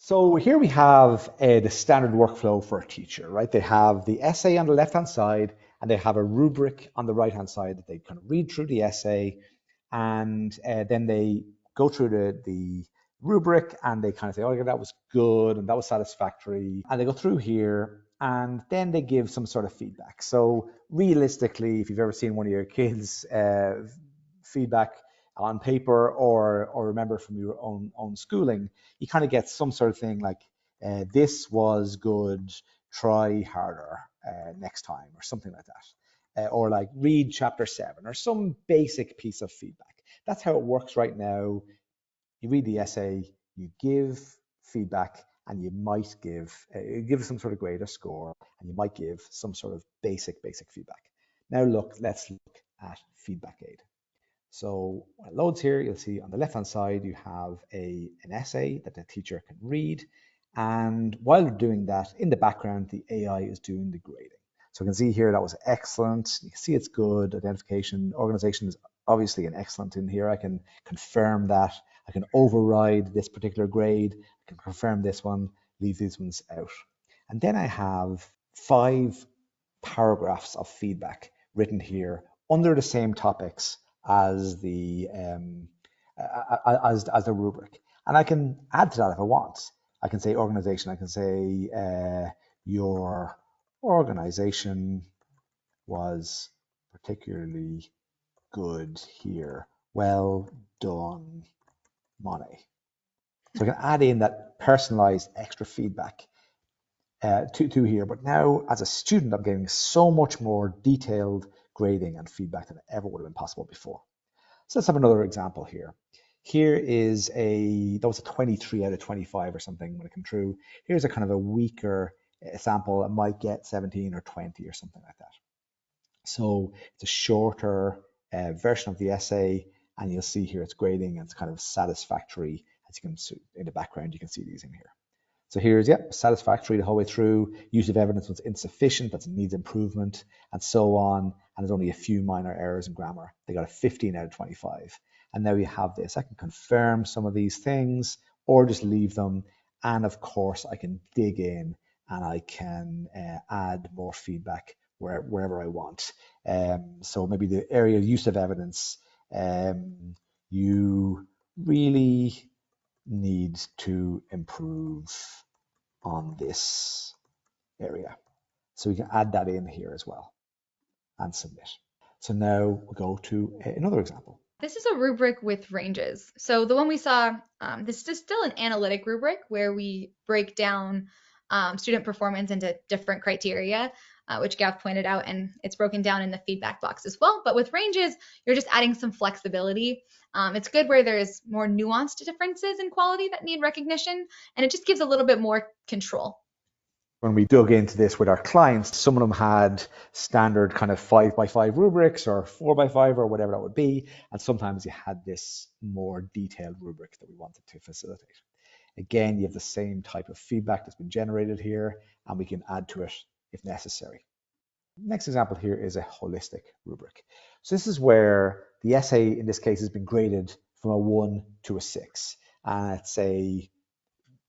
So here we have the standard workflow for a teacher, right? They have the essay on the left-hand side and they have a rubric on the right-hand side that they kind of read through the essay and then they go through the rubric and they kind of say, oh, yeah, that was good and that was satisfactory. And they go through here and then they give some sort of feedback. So realistically, if you've ever seen one of your kids' feedback on paper or remember from your own schooling, you kind of get some sort of thing like this was good, try harder next time or something like that. Or like read chapter 7 or some basic piece of feedback. That's how it works right now. You read the essay, you give feedback, and you might give some sort of grade or score, and you might give some sort of basic feedback. Now let's look at Feedback Aide. So when it loads here, you'll see on the left-hand side, you have an essay that the teacher can read. And while doing that, in the background, the AI is doing the grading. So we can see here that was excellent. You can see it's good. Identification, organization is obviously an excellent in here. I can confirm that. I can override this particular grade. I can confirm this one, leave these ones out. And then I have 5 paragraphs of feedback written here under the same topics as the rubric, and I can add to that if I want. I can say organization. I can say your organization was particularly good here. Well done, Monet. So I can add in that personalized extra feedback to here. But now, as a student, I'm getting so much more detailed grading and feedback than ever would have been possible before. So let's have another example here. Here is that was a 23 out of 25 or something when it came through. Here's a kind of a weaker sample. I might get 17 or 20 or something like that. So it's a shorter version of the essay, and you'll see here it's grading and it's kind of satisfactory. As you can see in the background, you can see these in here. So here's, satisfactory the whole way through. Use of evidence was insufficient, that needs improvement, and so on. And there's only a few minor errors in grammar. They got a 15 out of 25. And now you have this. I can confirm some of these things or just leave them. And of course, I can dig in and I can add more feedback wherever I want. So maybe the area of use of evidence, you really need to improve on this area. So we can add that in here as well and submit. So now we'll go to another example. This is a rubric with ranges. So the one we saw, this is still an analytic rubric where we break down student performance into different criteria, which Gav pointed out, and it's broken down in the feedback box as well. But with ranges, you're just adding some flexibility. It's good where there's more nuanced differences in quality that need recognition, and it just gives a little bit more control. When we dug into this with our clients, some of them had standard kind of 5x5 rubrics or 4x5 or whatever that would be. And sometimes you had this more detailed rubric that we wanted to facilitate. Again, you have the same type of feedback that's been generated here, and we can add to it if necessary. Next example here is a holistic rubric. So this is where the essay in this case has been graded from a 1 to a 6. And it's a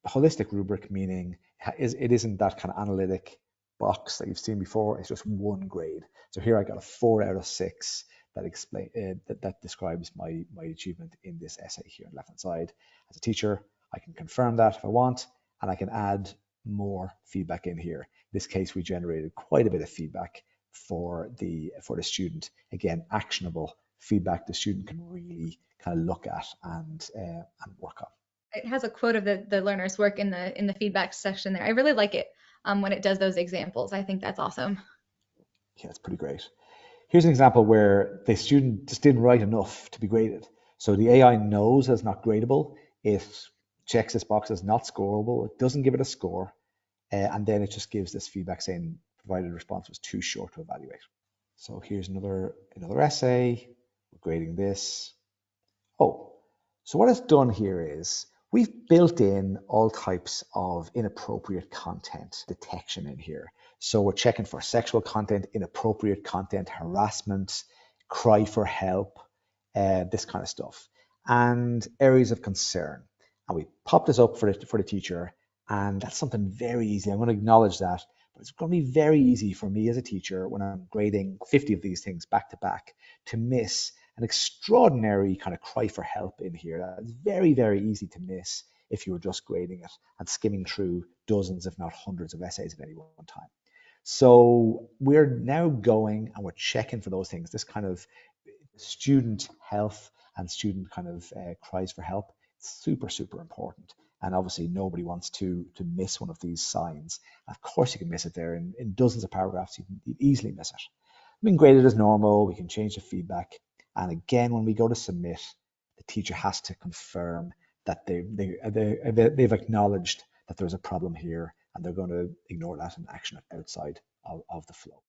holistic rubric, meaning it isn't that kind of analytic box that you've seen before. It's just one grade. So here I got a 4 out of 6 that describes my achievement in this essay here on the left hand side. As a teacher, I can confirm that if I want, and I can add more feedback in here. In this case, we generated quite a bit of feedback for the student. Again, actionable feedback the student can really kind of look at and work on. It has a quote of the learner's work in the feedback section there. I really like it when it does those examples. I think that's awesome. Yeah, it's pretty great. Here's an example where the student just didn't write enough to be graded. So the AI knows it's not gradable. It checks this box as not scoreable. It doesn't give it a score. And then it just gives this feedback saying provided response was too short to evaluate. So here's another essay. We're grading this. Oh, so what it's done here is we've built in all types of inappropriate content detection in here. So we're checking for sexual content, inappropriate content, harassment, cry for help, this kind of stuff, and areas of concern. And we pop this up for the teacher, And that's something very easy. I'm going to acknowledge that. But it's going to be very easy for me as a teacher when I'm grading 50 of these things back to back to miss an extraordinary kind of cry for help in here. That's very, very easy to miss if you were just grading it and skimming through dozens, if not hundreds of essays at any one time. So we're now going and we're checking for those things. This kind of student health and student kind of cries for help, super, super important. And obviously nobody wants to miss one of these signs. Of course you can miss it there in dozens of paragraphs, you can easily miss it. We can grade it as normal, we can change the feedback. And again, when we go to submit, the teacher has to confirm that they've acknowledged that there's a problem here and they're going to ignore that and action it outside of the flow.